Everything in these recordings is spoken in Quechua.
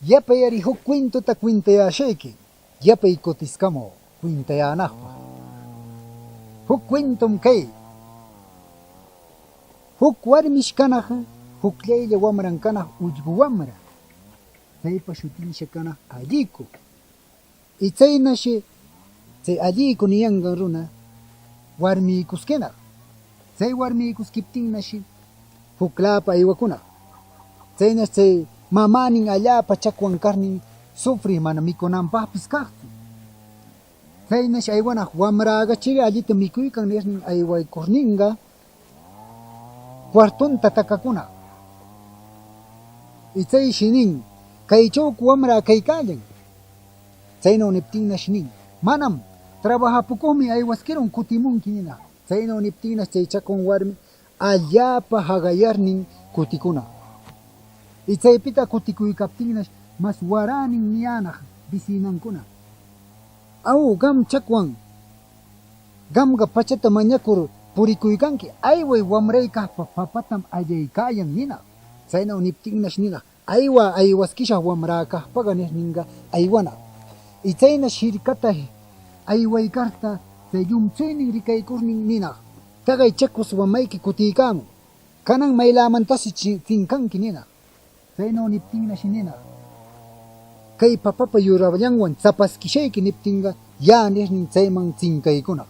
yapay ari huk cuentota cuentayashayki, yapay cotiscamo cuentayanaqpa. Huk cuentom kay, huk warmish kanaq, huk llaylla wamran kanaq ullqu wamra. Chaypa shutinsha kanaq Alliku. Y chaynashi, chay Alliku niyanqa runa, warmiykuskinaq. Chay warmiykuskiptinnashi, huklapa aywakunaq. Chaynash chay mamanin allapa chakwan karnin sufri mana mikunanpaqpis kaqti. Chaynash aywanaq wamraqa chiri allita mikuykan nirnin aywaykurninqa cuartonta takakunaq. Y chay shinin kaychawku wamra kaykallan. Chaynaw niptinnash nin manam trabajapukuqmi aywaskirun kutimunki nina. Chaynaw niptinnash chay chakwan warmi allapa hagayarnin kutikuna. Y chaypita kutikuykaptinnash mas waranin niyanaq bisinankuna. Aw gam chakwan gamqa pachata mañakur purikuykanki ayway wamraykaqpa papatam allaykayan nina. Chaynaw niptinnash nina aywa aywaskishaq wamrakaqpaqa nirninqa aywana. Y chaynash hirkata aywaykarta chay llumchuynin rikaykurnin nina tagay chakus wamayki kutiykamun kanan maylamantasi chinkanki nina. Chaynaw niptinnash nina kay papapa yuraballanwan tsapaskishayki niptinqa ya nirnin chayman chinkaykuna.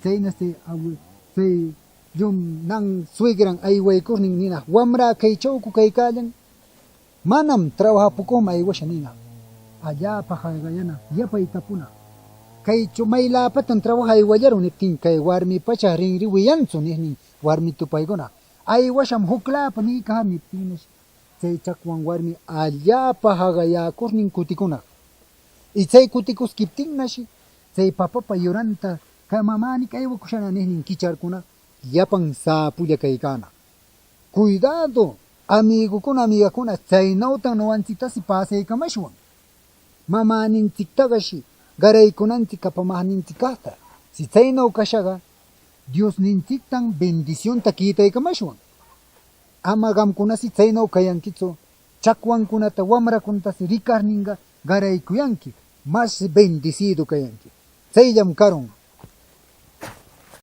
Chaynash chay nan suegran aywaykurnin nina wamra kaychawku kaykallan manam trabajapukuqman aywasha nina. Allapa hagayana yapay tapuna. Kaychu maylapatan trabaja aywallaru niptin kay warmi pacha rinriwiyanchu nirnin warmi tupaykuna. Aywasham huklapa niykajar niptinnash chay chakwan warmi allapa hagayakurnin kutikuna. Y chay kutikuskiptinnash chay papapa yuranta kay mamani aywakushana nirnin kicharkuna yapan sapulla kaykana. Cuidado amigukuna amigakuna chaynawtan nuwanchiktasi pasaykamashwan. Mamaninchiktaqashi garaykunanchik kapamaqninchikaqta. Si chaynaw kashaqa Dios ninchiktan bendicionta kitaykamashwan. Ama gamkunasi chaynaw kayankichu chakwankunata wamrakunatasi rikarninqa garaykuyanki mas bendicido kayanki. Chayllam karon